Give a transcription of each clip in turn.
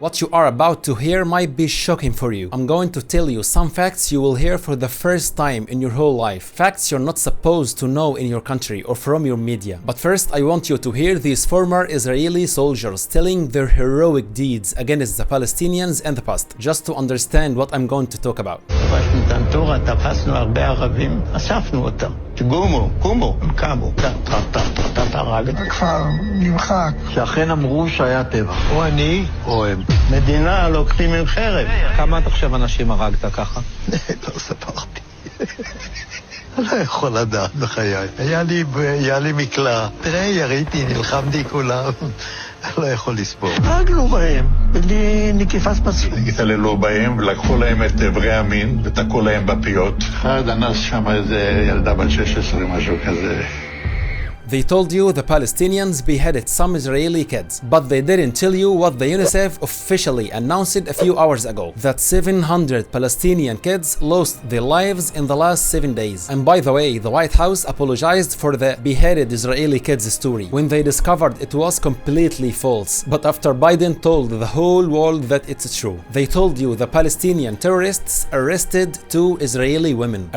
What you are about to hear might be shocking for you. I'm going to tell you some facts you will hear for the first time in your whole life. Facts you're not supposed to know in your country or from your media. But first, I want you to hear these former Israeli soldiers telling their heroic deeds against the Palestinians in the past, just to understand what I'm going to talk about. תפסנו הרבה ערבים, אספנו אותם. קומו, הם קמו. הכפר נמחק. שאכן אמרו שהיה טבח. או אני או הם. מדינה לוקחים עם חרב. כמה אתה חושב אנשים הרגת ככה? לא ספרתי. לא יכול לדעת בחיי. היה לי מקלע. תראה, יריתי, נלחמתי כולם. לא יכול לספור. הרגנו בהם, בלי נקיפת מצפון. התעללו בהם ולקחו להם את אברי המין ותקעו להם בפיות. אחד אנס שם איזה ילדה בת 16, משהו כזה. They told you the Palestinians beheaded some Israeli kids, but they didn't tell you what the UNICEF officially announced a few hours ago, that 700 Palestinian kids lost their lives in the last 7 days. And by the way, the White House apologized for the beheaded Israeli kids story when they discovered it was completely false. But after Biden told the whole world that it's true, they told you the Palestinian terrorists arrested 2 Israeli women.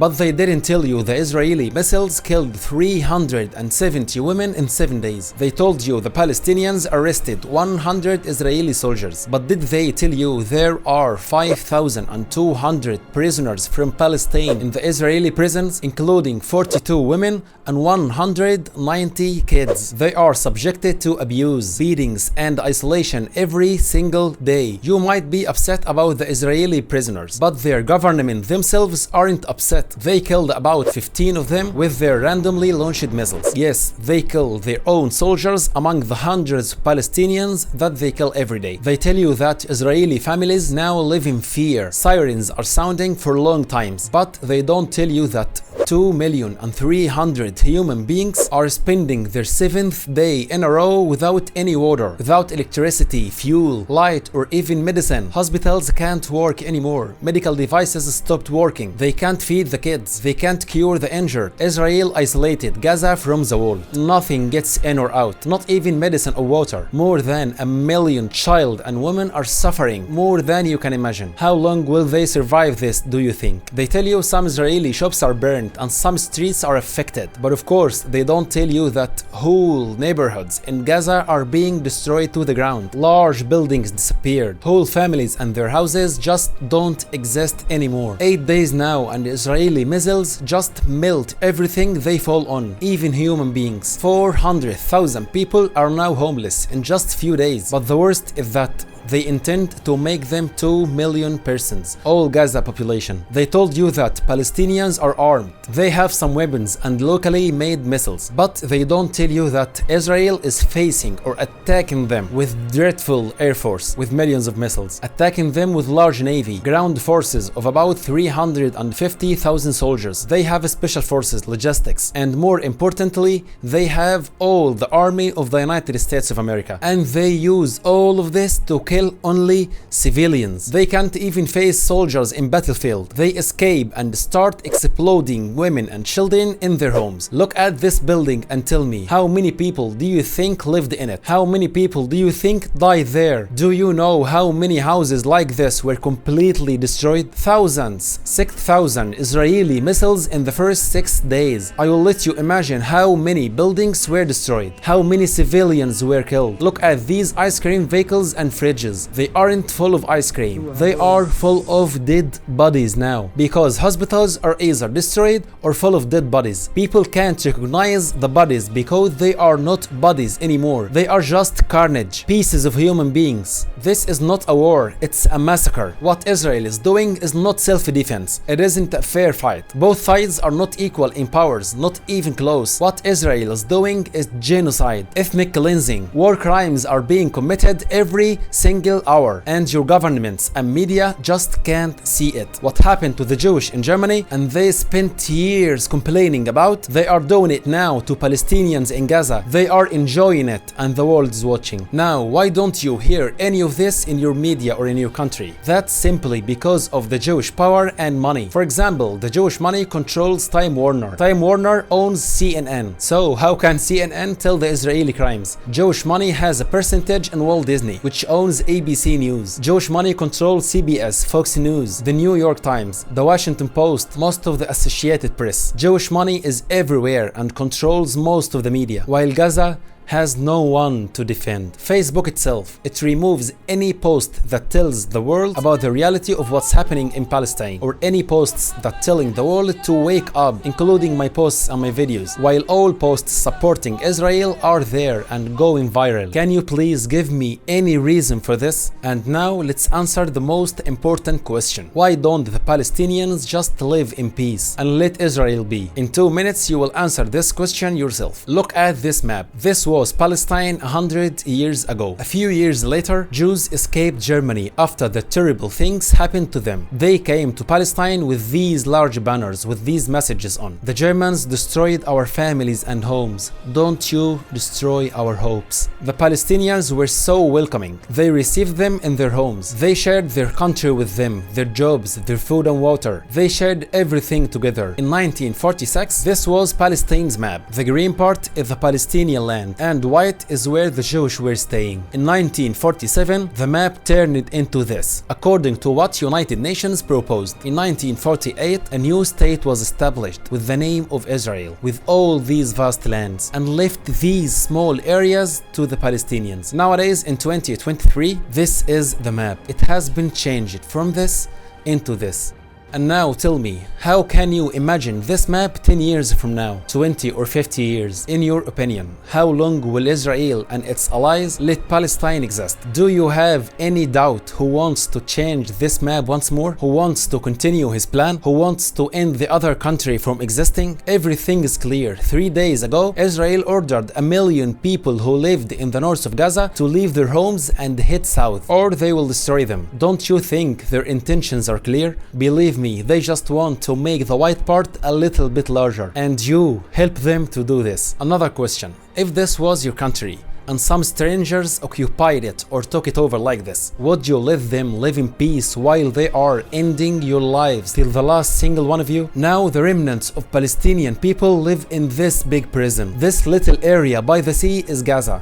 But they didn't tell you the Israeli missiles killed 370 women in 7 days. They told you the Palestinians arrested 100 Israeli soldiers. But did they tell you there are 5,200 prisoners from Palestine in the Israeli prisons, including 42 women and 190 kids? They are subjected to abuse, beatings, and isolation every single day. You might be upset about the Israeli prisoners, but their government themselves aren't upset. They killed about 15 of them with their randomly launched missiles. Yes, they kill their own soldiers among the hundreds of Palestinians that they kill every day. They tell you that Israeli families now live in fear. Sirens are sounding for long times, but they don't tell you that 2,300,000 human beings are spending their 7th day in a row without any water, without electricity, fuel, light, or even medicine. Hospitals can't work anymore. Medical devices stopped working. They can't feed the kids. They can't cure the injured. Israel isolated Gaza from the world. Nothing gets in or out, not even medicine or water. More than 1 million child and women are suffering, more than you can imagine. How long will they survive this, do you think? They tell you some Israeli shops are burned and some streets are affected, but of course they don't tell you that whole neighborhoods in Gaza are being destroyed to the ground. Large buildings disappeared. Whole families and their houses just don't exist anymore. 8 days now and Israeli missiles just melt everything they fall on, even human beings. 400,000 people are now homeless in just few days. But the worst is that they intend to make them 2 million persons, all Gaza population. They told you that Palestinians are armed. They have some weapons and locally made missiles. But they don't tell you that Israel is facing or attacking them with dreadful air force, with millions of missiles, attacking them with large navy, ground forces of about 350,000 soldiers. They have special forces, logistics, and more importantly, they have all the army of the United States of America. And they use all of this to kill only civilians. They can't even face soldiers in battlefield. They escape and start exploding women and children in their homes. Look at this building and tell me, how many people do you think lived in it? How many people do you think died there? Do you know how many houses like this were completely destroyed? Thousands, 6,000 Israeli missiles in the first 6 days. I will let you imagine how many buildings were destroyed, how many civilians were killed. Look at these ice cream vehicles and fridges. They aren't full of ice cream. They are full of dead bodies now, because hospitals are either destroyed or full of dead bodies. People can't recognize the bodies because they are not bodies anymore. They are just carnage, pieces of human beings. This is not a war, it's a massacre. What Israel is doing is not self-defense. It isn't a fair fight. Both sides are not equal in powers, not even close. What Israel is doing is genocide, ethnic cleansing. War crimes are being committed every single hour, and your governments and media just can't see it. What happened to the Jewish in Germany and they spent years complaining about, they are doing it now to Palestinians in Gaza. They are enjoying it and the world is watching. Now, why don't you hear any of this in your media or in your country? That's simply because of the Jewish power and money. For example, the Jewish money controls Time Warner. Time Warner owns CNN. So how can CNN tell the Israeli crimes? Jewish money has a percentage in Walt Disney, which owns ABC News. Jewish money controls CBS, Fox News, the New York Times, the Washington Post, most of the Associated Press. Jewish money is everywhere and controls most of the media, while Gaza has no one to defend. Facebook itself, it removes any post that tells the world about the reality of what's happening in Palestine, or any posts that telling the world to wake up, including my posts and my videos, while all posts supporting Israel are there and going viral. Can you please give me any reason for this? And now let's answer the most important question. Why don't the Palestinians just live in peace and let Israel be? In 2 minutes you will answer this question yourself. Look at this map. This was Palestine 100 years ago. A few years later, Jews escaped Germany after the terrible things happened to them. They came to Palestine with these large banners with these messages on. The Germans destroyed our families and homes. Don't you destroy our hopes. The Palestinians were so welcoming. They received them in their homes. They shared their country with them, their jobs, their food and water. They shared everything together. In 1946, this was Palestine's map. The green part is the Palestinian land, and white is where the Jewish were staying. In 1947, the map turned into this, according to what United Nations proposed. In 1948, a new state was established with the name of Israel, with all these vast lands, and left these small areas to the Palestinians. Nowadays, in 2023, this is the map. It has been changed from this into this. And now tell me, how can you imagine this map 10 years from now, 20 or 50 years? In your opinion, how long will Israel and its allies let Palestine exist? Do you have any doubt who wants to change this map once more? Who wants to continue his plan? Who wants to end the other country from existing? Everything is clear. 3 days ago, Israel ordered 1 million people who lived in the north of Gaza to leave their homes and head south, or they will destroy them. Don't you think their intentions are clear? Believe me, they just want to make the white part a little bit larger, and you help them to do this. Another question: if this was your country and some strangers occupied it or took it over like this, would you let them live in peace while they are ending your lives till the last single one of you? Now the remnants of Palestinian people live in this big prison. This little area by the sea is Gaza.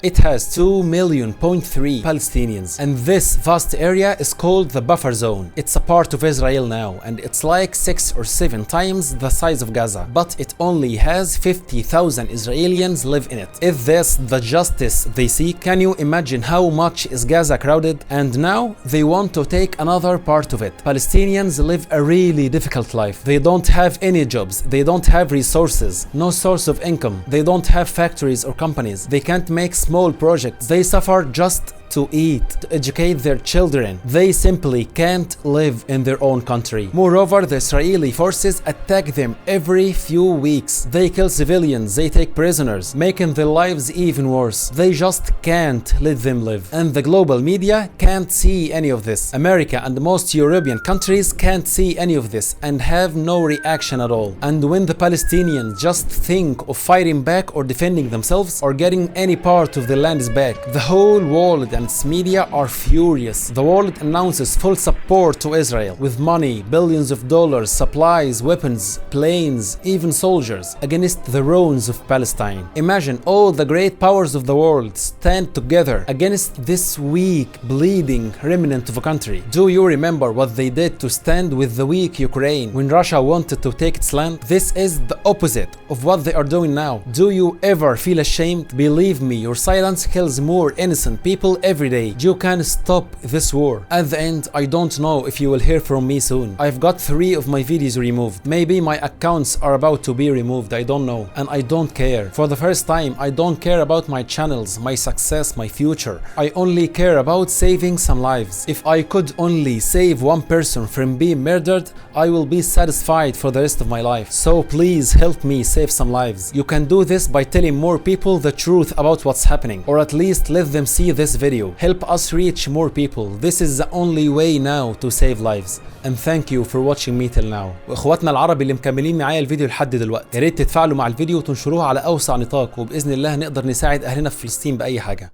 It has 2.3 million Palestinians, and this vast area is called the buffer zone. It's a part of Israel now, and it's like 6 or 7 times the size of Gaza, but it only has 50,000 Israelis live in it. Is this the justice they seek? Can you imagine how much is Gaza crowded? And now they want to take another part of it. Palestinians live a really difficult life. They don't have any jobs, they don't have resources, no source of income, they don't have factories or companies, they can't make small projects. They suffer just to eat, to educate their children. They simply can't live in their own country. Moreover, the Israeli forces attack them every few weeks. They kill civilians, they take prisoners, making their lives even worse. They just can't let them live. And the global media can't see any of this. America and most European countries can't see any of this and have no reaction at all. And when the Palestinians just think of fighting back or defending themselves or getting any part of the land back, the whole world and its media are furious. The world announces full support to Israel with money, billions of dollars, supplies, weapons, planes, even soldiers against the ruins of Palestine. Imagine all the great powers of the world stand together against this weak, bleeding remnant of a country. Do you remember what they did to stand with the weak Ukraine when Russia wanted to take its land? This is the opposite of what they are doing now. Do you ever feel ashamed? Believe me, your silence kills more innocent people every day. You can stop this war. At the end, I don't know if you will hear from me soon. I've got 3 of my videos removed. Maybe my accounts are about to be removed, I don't know. And I don't care. For the first time, I don't care about my channels, my success, my future. I only care about saving some lives. If I could only save one person from being murdered, I will be satisfied for the rest of my life. So please help me save some lives. You can do this by telling more people the truth about what's happening, or at least let them see this video. video. Help us reach more people. This is the only way now to save lives. And thank you for watching me till now. واخواتنا العرب اللي مكملين معايا الفيديو لحد دلوقتي، يا ريت تتفاعلوا مع الفيديو وتنشروه على اوسع نطاق، وباذن الله نقدر نساعد اهلنا في فلسطين باي حاجه.